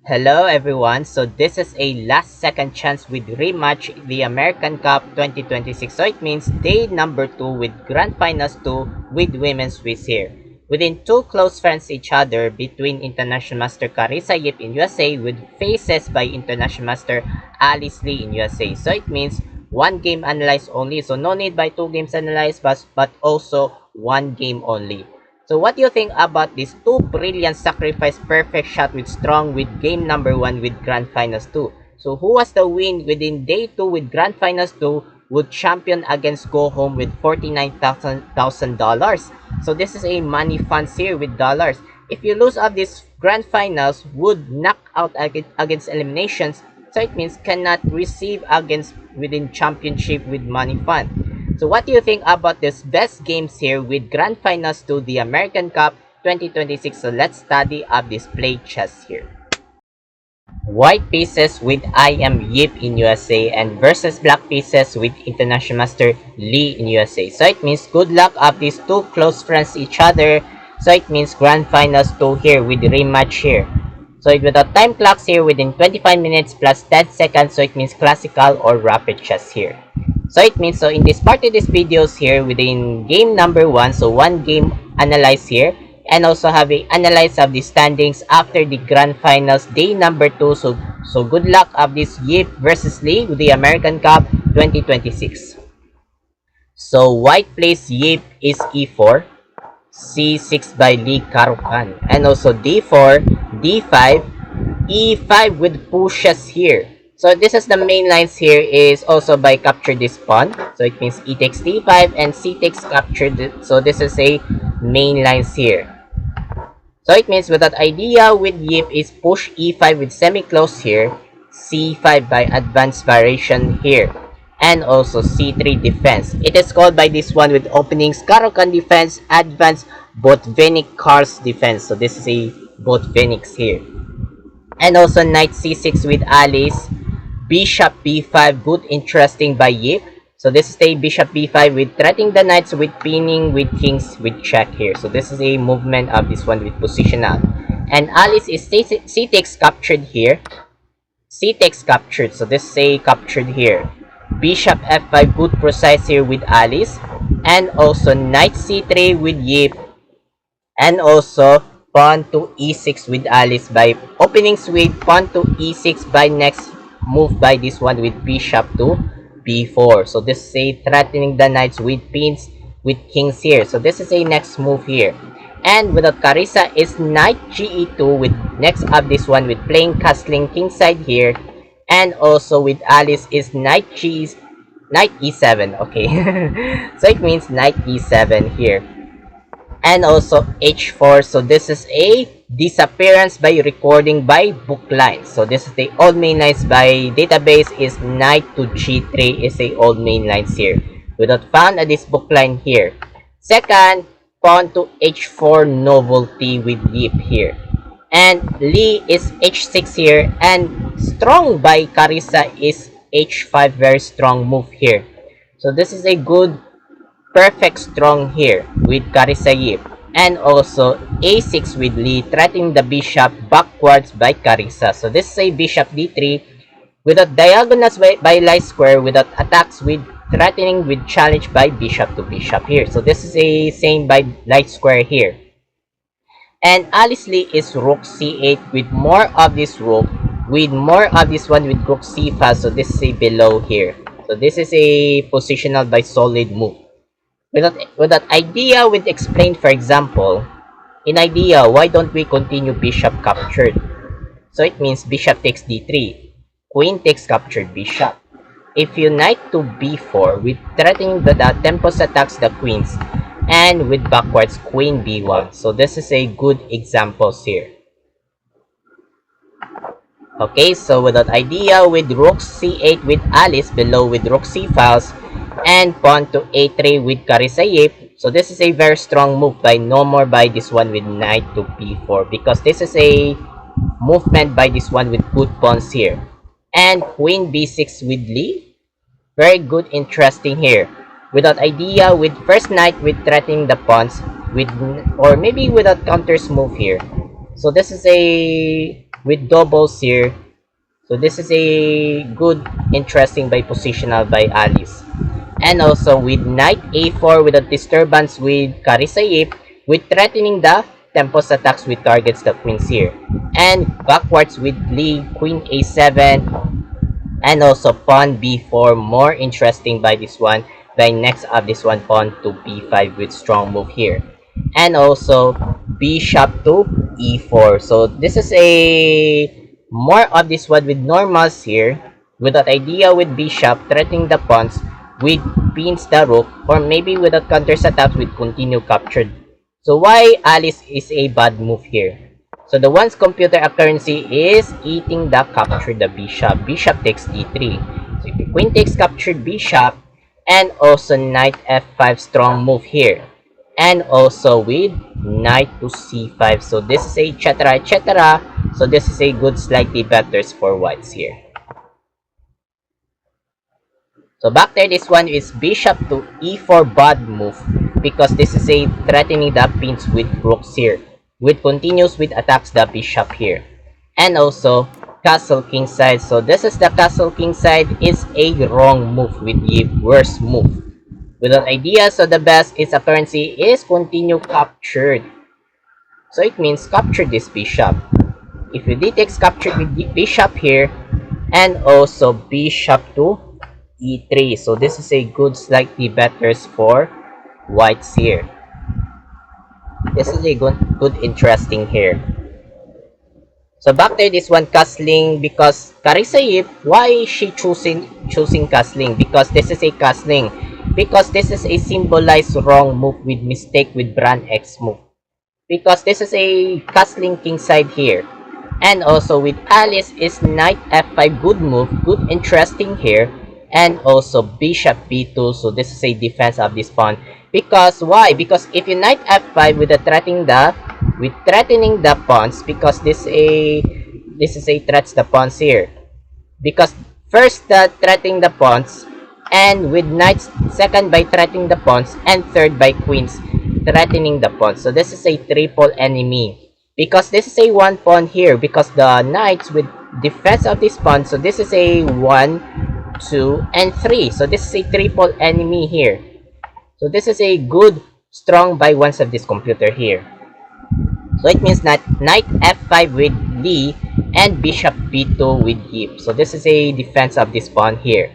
Hello everyone, so this is a last second chance with rematch the American Cup 2026, so it means day number 2 with Grand Finals 2 with Women's Swiss here. Within two close friends each other between International Master Carissa Yip in USA with faces by International Master Alice Lee in USA. So it means one game analyzed only, so no need by two games analyzed but also one game only. So what do you think about these two brilliant sacrifice perfect shot with strong with game number 1 with Grand Finals 2? So who was the win within day 2 with Grand Finals 2 would champion against go home with $49,000. So this is a money funds here with dollars. If you lose of this Grand Finals would knock out against eliminations, so it means cannot receive against within championship with money fund. So what do you think about this best games here with Grand Finals to the American Cup 2026? So let's study up this play chess here. White pieces with I am Yip in USA and versus black pieces with International Master Lee in USA. So it means good luck of these two close friends each other. So it means Grand Finals 2 here with rematch here. So with the time clocks here within 25 minutes plus 10 seconds. So it means classical or rapid chess here. So it means, so in this part of this videos here within game number 1, so one game analyze here and also have a analyze of the standings after the grand finals day number 2. So good luck of this Yip versus Lee with the American Cup 2026. So white plays Yip is e4, c6 by Lee Karukan, and also d4, d5, e5 with pushes here. So this is the main lines here is also by capture this pawn. So it means e takes d5 and c takes captured. So this is a main lines here. So it means with that idea with Yip is push e5 with semi-close here, c5 by advanced variation here, and also c3 defense. It is called by this one with openings Karukan defense, advanced Botvinnik Karls defense. So this is a Botvinniks here. And also knight c6 with Alice, bishop b5, good interesting by Yip. So this is a bishop b5 with threatening the knights with pinning with kings with check here. So this is a movement of this one with positional. And Alice is c takes captured here, c takes captured. So this is a captured here. Bishop f5, good precise here with Alice, and also knight c3 with Yip, and also pawn to e6 with Alice by openings with pawn to e6 by next move by this one with bishop to b4. So this is a threatening the knights with pins with kings here. So this is a next move here. And without Carissa is knight ge2 with next up this one with playing castling kingside here. And also with Alice is knight e7. Okay. So it means knight e7 here. And also h4. So this is a disappearance by recording by book line. So this is the old main lines by database is knight to g3 is a old main lines here. Without found at this book line here. Second, pawn to h4 novelty with Yip here. And Lee is h6 here, and strong by Carissa is h5, very strong move here. So this is a good perfect strong here with Carissa Yip, and also a6 with Lee threatening the bishop backwards by Carissa. So this is a bishop d3 without diagonals by light square, without attacks with threatening with challenge by bishop to bishop here. So this is a same by light square here. And Alice Lee is rook c8 with more of this rook, with more of this one with rook c5. So this is a below here. So this is a positional by solid move. With that idea with explained, for example, in idea, why don't we continue bishop captured? So it means bishop takes d3, queen takes captured bishop. If you knight to b4 with threatening the tempos attacks the queens, and with backwards queen b1. So this is a good examples here. Okay, so with that idea with rook c8 with Alice, below with rook c5, and pawn to a3 with Carissa Yip. So this is a very strong move by no more by this one with knight to b4, because this is a movement by this one with good pawns here. And queen b6 with Lee, very good interesting here. Without idea with first knight with threatening the pawns with, or maybe without counters move here. So this is a with doubles here. So this is a good, interesting by positional by Alice. And also with knight a4 with a disturbance with Karisayip, with threatening the tempos attacks with targets the queens here. And backwards with Lee, queen a7, and also pawn b4, more interesting by this one. By next up this one, pawn to b5 with strong move here. And also bishop to e4. So this is a more of this one with normals here, with that idea with bishop threatening the pawns with pins the rook, or maybe with a counters attack with continue captured. So why Alice is a bad move here? So the one's computer accuracy is eating the capture the bishop. Bishop takes d3. So if the queen takes captured bishop, and also knight f5, strong move here. And also with knight to c5. So this is a etc, etc. So this is a good slightly better for whites here. So back there, this one is bishop to e4, bad move, because this is a threatening the pins with rooks here, with continues with attacks the bishop here. And also castle king side. So this is the castle king side, is a wrong move with the worst move. Without idea, so the best is currency is continue captured. So it means capture this bishop. If you d-takes captured with the bishop here, and also bishop to e3. So this is a good slightly better for whites here. This is a good interesting here. So back there, this one castling, because Karisayip, why is she choosing castling? Because this is a castling. Because this is a symbolized wrong move with mistake with brand X move. Because this is a castling king side here. And also with Alice is knight f5, good move, good interesting here. And also bishop b2, so this is a defense of this pawn. Because why? Because if you knight f5 with threatening the pawns, because this is a threats the pawns here. Because first threatening the pawns, and with knights, second by threatening the pawns, and third by queens threatening the pawns. So this is a triple enemy. Because this is a one pawn here, because the knights with defense of this pawn, so this is a 1, 2, and 3. So this is a triple enemy here. So this is a good strong by ones of this computer here. So it means that knight f5 with Lee and bishop b2 with Yip. So this is a defense of this pawn here.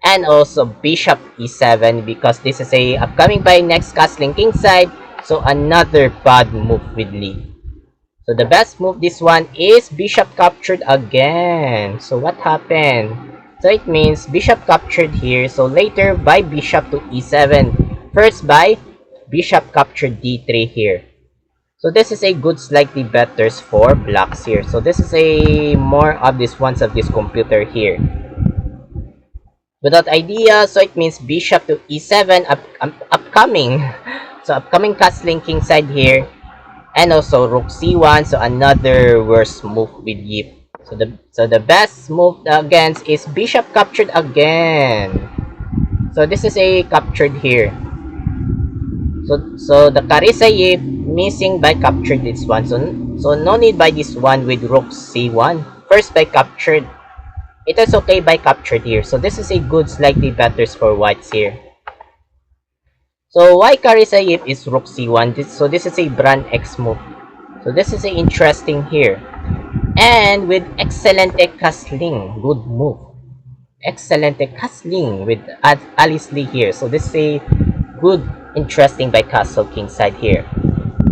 And also bishop e7, because this is a upcoming by next castling king side. So another bad move with Lee. So the best move this one is bishop captured again. So what happened? So it means bishop captured here. So later by bishop to e7. First by bishop captured d3 here. So this is a good slightly better for blacks here. So this is a more of this ones of this computer here. Without idea, so it means bishop to e7 upcoming. So upcoming castling king side here. And also rook c1, so another worst move with Yip. So the best move against is bishop captured again. So this is a captured here. So the Karisayip missing by captured this one. So no need by this one with rook c1. First by captured. It is okay by captured here. So this is a good slightly better for whites here. So why Karisayip is rook c1? So this is a brand X move. So this is a interesting here. And with excelente castling, good move. Excelente castling with Alice Lee here. So this is a good interesting by castle king side here.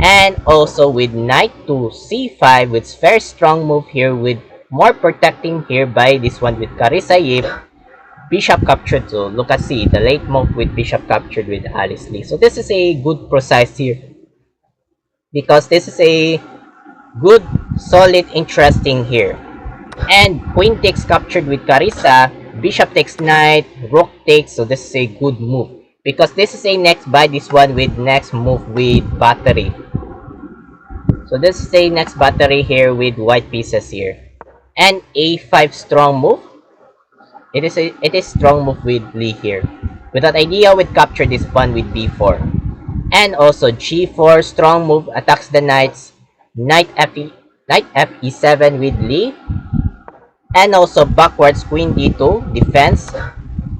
And also with knight to c5 with very strong move here, with more protecting here by this one with Karisayip. Bishop captured, so look at see the late move with bishop captured with Alice Lee. So this is a good precise here, because this is a good solid interesting here. And queen takes captured with Carissa, bishop takes knight, rook takes, so this is a good move, because this is a next by this one with next move with battery. So this is a next battery here with white pieces here. And a5 strong move. It is strong move with Lee here. With that idea, with capture this pawn with b4. And also g4 strong move attacks the knights. Knight knight fe7 with Lee, and also backwards queen d2 defense,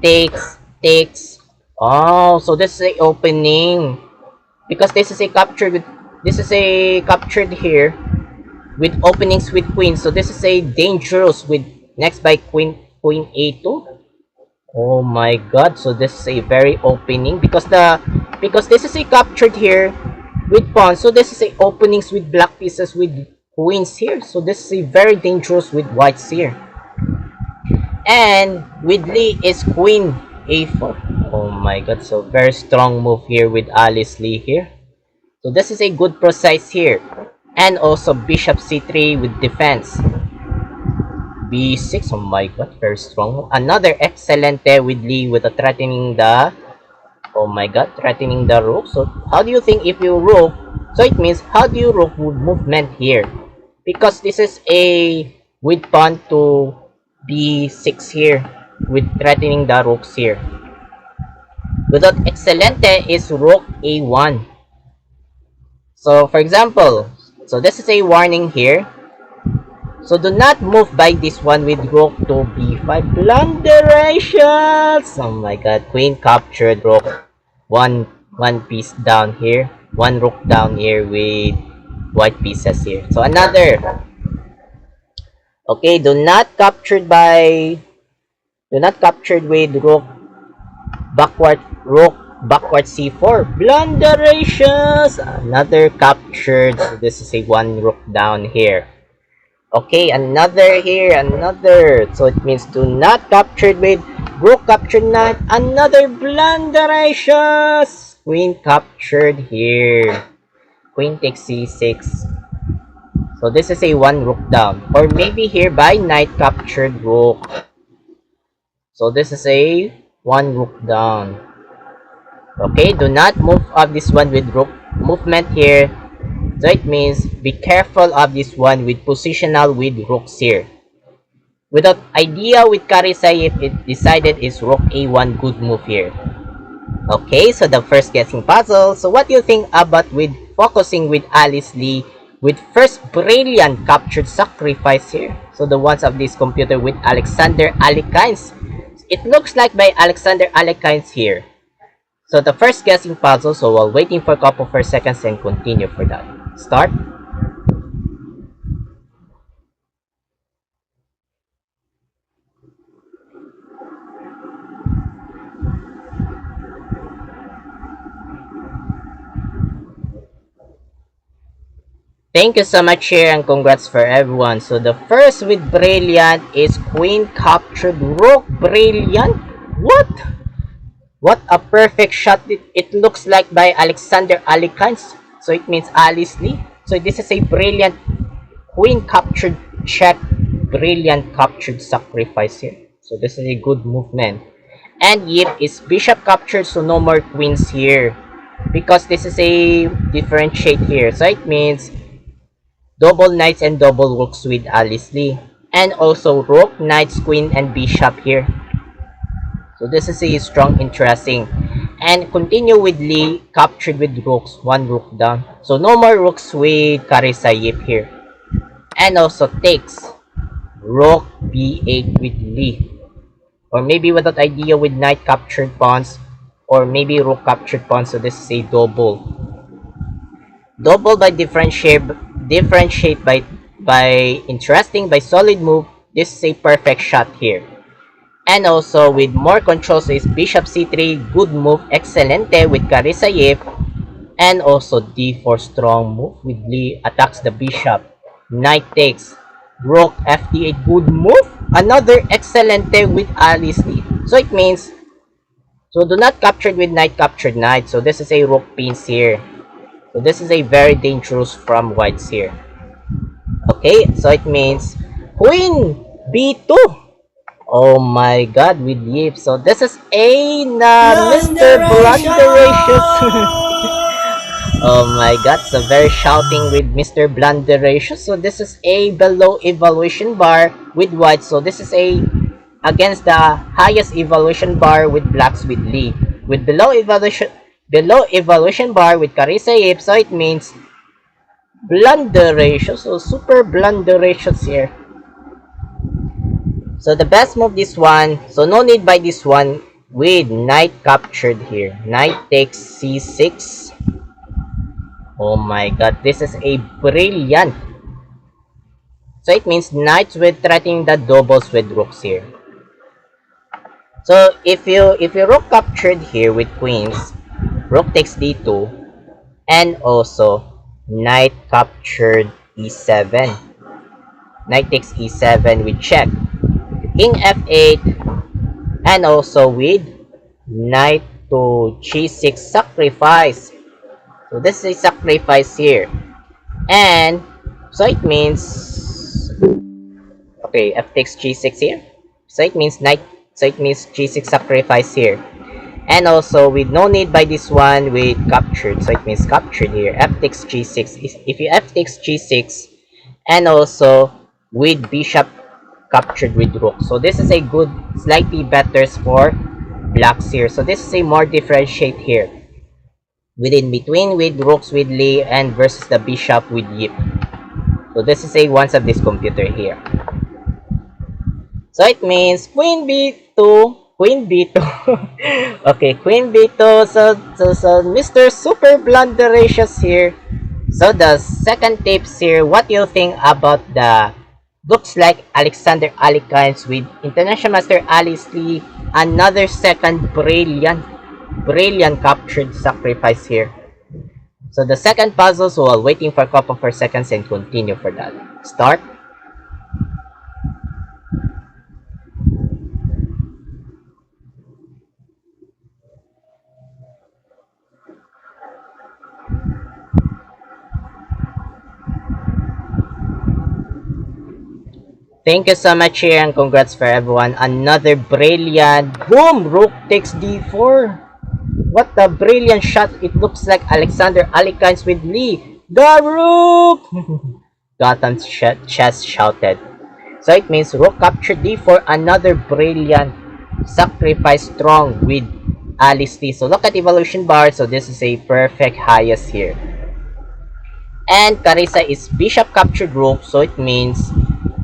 takes. Oh, so this is a opening because this is a captured here with openings with queen. So this is a dangerous with next by queen a2. Oh my god, so this is a very opening because this is a captured here with pawn. So this is a openings with black pieces with queens here. So this is a very dangerous with whites here. And with Lee is queen a4. Oh my god, so very strong move here with Alice Lee here. So this is a good precise here. And also bishop c3 with defense. b6, oh my god, very strong. Another excellent with Lee with a threatening the, oh my god, threatening the rook. So how do you think if you rook? So it means how do you rook with movement here? Because this is a with pawn to b6 here with threatening the rooks here. Without excelente is rook a1. So for example, so this is a warning here. So do not move by this one with rook to b5. Blunderations! Oh my god, queen captured rook. One piece down here. One rook down here with white pieces here. So another. Okay, do not captured with rook backward c4. Blunderations! Another captured. So this is a one rook down here. Okay, another here, another. So it means do not captured with rook captured knight. Another blunderations. Queen captured here. Queen takes c6. So this is a one rook down. Or maybe here by knight captured rook. So this is a one rook down. Okay, do not move up this one with rook movement here. So it means be careful of this one with positional with rooks here. Without idea with Karisai, if it decided is rook a1 good move here. Okay, so the first guessing puzzle. So what do you think about with focusing with Alice Lee with first brilliant captured sacrifice here? So the ones of this computer with Alexander Alekines. It looks like by Alexander Alekines here. So the first guessing puzzle, so while waiting for a couple of seconds and continue for that. Start. Thank you so much here and congrats for everyone. So the first with brilliant is queen captured rook. Brilliant? What? What a perfect shot it looks like by Alexander Alekines. So it means Alice Lee. So this is a brilliant queen captured check. Brilliant captured sacrifice here. So this is a good movement. And yep is bishop captured, so no more queens here. Because this is a different shade here. So it means double knights and double rooks with Alice Lee. And also rook, knights, queen, and bishop here. So this is a strong, interesting. And continue with Lee, captured with rooks, one rook down. So no more rooks with Karisayip here. And also takes rook b8 with Lee. Or maybe without idea with knight captured pawns. Or maybe rook captured pawns. So this is a double. Double by different shape by interesting, by solid move. This is a perfect shot here. And also with more controls is bishop c3, good move, excelente with Karisayip. And also d4, strong move with Lee, attacks the bishop. Knight takes, rook fd8, good move. Another excelente with Alice Lee. So it means, so do not captured with knight captured knight. So this is a rook pins here. So this is a very dangerous from whites here. Okay, so it means queen b2. Oh my god, with Yip. So this is a Mr. Blunderacious. Oh my god, so very shouting with Mr. Blunderacious. So this is a below evaluation bar with white. So this is a against the highest evaluation bar with blacks with Lee. With below evaluation bar with Karisayip. So it means blunder ratio. So super blunder ratios here. So the best move this one. So no need by this one with knight captured here. Knight takes c6. Oh my god, this is a brilliant. So it means knights with threatening the doubles with rooks here. So if you rook captured here with queens, rook takes d2, and also knight captured e7. Knight takes e7 with check. King f8, and also with knight to g6 sacrifice. So this is a sacrifice here. And so it means, okay, f takes g6 here. So it means g6 sacrifice here. And also with no need by this one with captured. So it means captured here. F takes g6. If you f takes g6, and also with bishop captured with rook. So this is a good, slightly better for blacks here. So this is a more differentiate here. Within between with rooks with Lee and versus the bishop with Yip. So this is a once of this computer here. So it means queen b2, queen b2. Okay, queen b2. So Mr. Super Blunderacious here. So the second tips here, what do you think about the looks like Alexander Alikans with International Master Alice Lee? Another second brilliant captured sacrifice here. So the second puzzle, so while waiting for a couple of seconds and continue for that. Start. Thank you so much here and congrats for everyone. Another brilliant boom! Rook takes d4. What a brilliant shot. It looks like Alexander Alikans with Lee. Garuk! Gotham's chest shouted. So it means rook captured d4. Another brilliant sacrifice strong with Alice Lee. So look at evolution bar. So this is a perfect highest here. And Carissa is bishop captured rook. So it means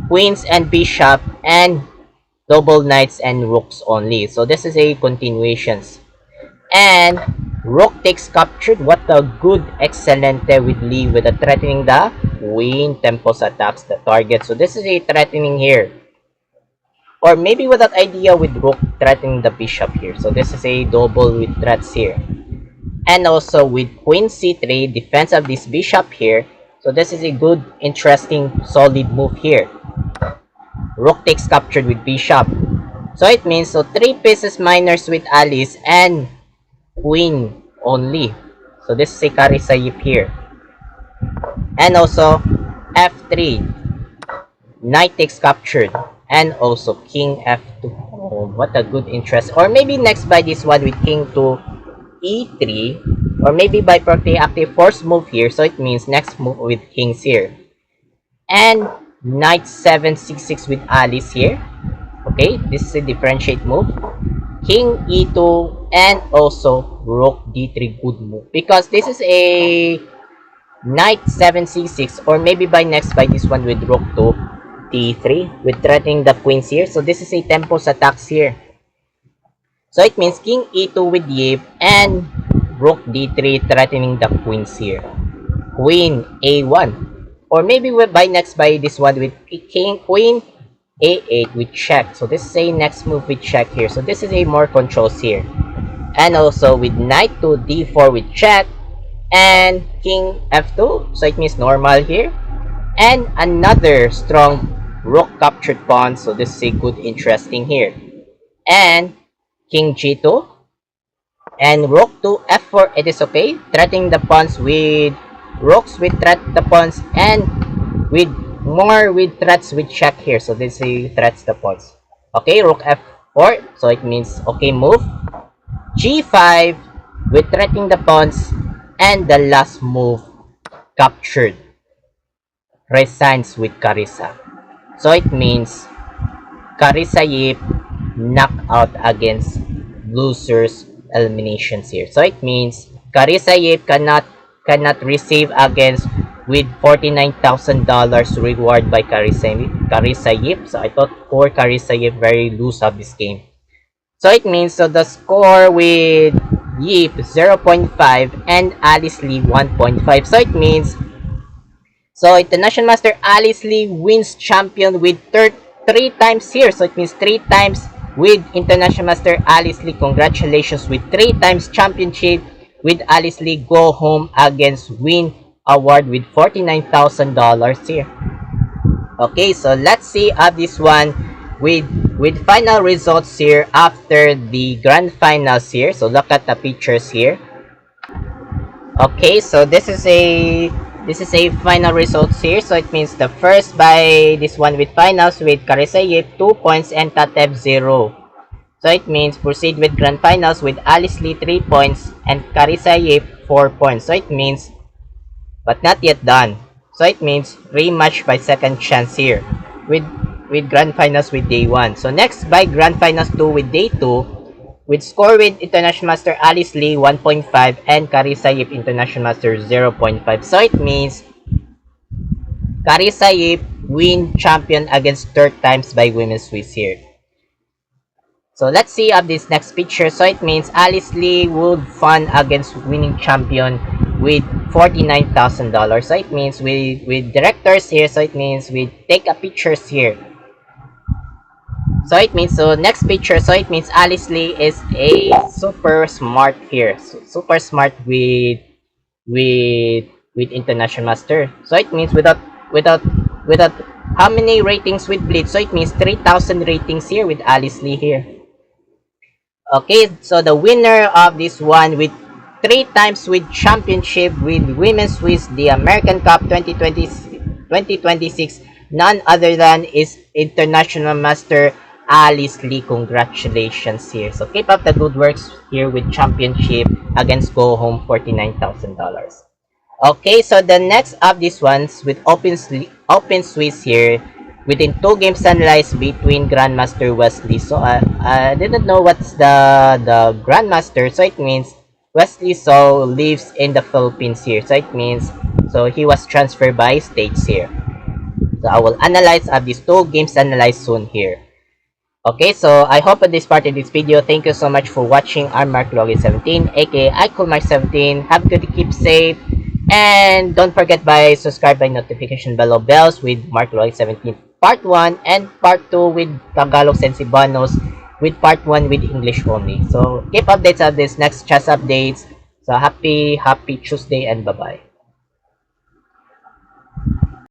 queens and bishop and double knights and rooks only. So this is a continuations. And rook takes captured. What a good excellent with Lee with a threatening the queen. Tempos attacks the target. So this is a threatening here. Or maybe with that idea with rook threatening the bishop here. So this is a double with threats here. And also with queen c3, defense of this bishop here. So this is a good, interesting, solid move here. Rook takes captured with bishop. So it means, so 3 pieces minors with Alice and queen only. So this is a Carissa Yip here. And also f3. Knight takes captured. And also king f2. Oh, what a good interest. Or maybe next by this one with king to e3. Or maybe by active force move here. So it means next move with kings here. And knight 7 6 6 with Alice here. Okay, this is a differentiate move. King e2 and also rook d3, good move. Because this is a knight 7 c6 or maybe by next by this one with rook to d3 with threatening the queens here. So this is a tempos attacks here. So it means king e2 with Yip and rook d3 threatening the queens here. Queen a1. Or maybe we by next by this one with queen a8 with check. So this is a next move with check here. So this is a more controls here. And also with knight to d4 with check. And king f2. So it means normal here. And another strong rook captured pawn. So this is a good interesting here. And king g2. And rook to f4. It is okay. Threatening the pawns with rooks with threat the pawns and with more with threats with check here. So this is threats the pawns. Okay, rook f4. So it means okay move. g5 with threatening the pawns and the last move captured. Resigns with Carissa. So it means Carissa Yip knockout against losers eliminations here. So it means Carissa Yip cannot receive against with $49,000 reward by Carissa Yip. So I thought poor Carissa Yip very loose of this game. So it means so the score with Yip 0.5 and Alice Lee 1.5. So it means so International Master Alice Lee wins champion with 3 times here. So it means 3 times with International Master Alice Lee. Congratulations with 3 times championship with Alice Lee. Go home against win award with $49,000 here. Okay, so let's see this one with final results here after the grand finals here. So look at the pictures here. Okay, so this is a final results here. So it means the first by this one with finals with Carissa Yip 2 points and Tatev 0. So it means proceed with grand finals with Alice Lee 3 points and Carissa Yip 4 points. So it means but not yet done. So it means rematch by second chance here with grand finals with day 1. So next by grand finals 2 with day 2 with score with International Master Alice Lee 1.5 and Carissa Yip International Master 0.5. So it means Carissa Yip win champion against 3 times by Women's Swiss here. So let's see this next picture. So it means Alice Lee would fund against winning champion with $49,000. So it means with directors here. So it means we take a pictures here. So it means next picture. So it means Alice Lee is a super smart here. So, super smart with International Master. So it means without how many ratings with Blitz? So it means 3,000 ratings here with Alice Lee here. Okay, so the winner of this one with 3 times with championship with Women's Swiss, the American Cup 2026, none other than is International Master Alice Lee. Congratulations here. So keep up the good works here with championship against Go Home $49,000. Okay, so the next of these ones with Open Swiss here within 2 games analyzed between Grandmaster Wesley. So I didn't know what's the Grandmaster. So it means Wesley So lives in the Philippines here. So it means so he was transferred by states here. So I will analyze these 2 games analyzed soon here. Okay, so I hope this part of this video. Thank you so much for watching. I'm Mark Logi 17, aka Mark 17. Have a good, keep safe, and don't forget by subscribe by notification bells with Mark Logi 17 part 1 and part 2 with Tagalog Sensibanos with part 1 with English only. So keep updates of this next chess updates. So happy Tuesday and bye bye.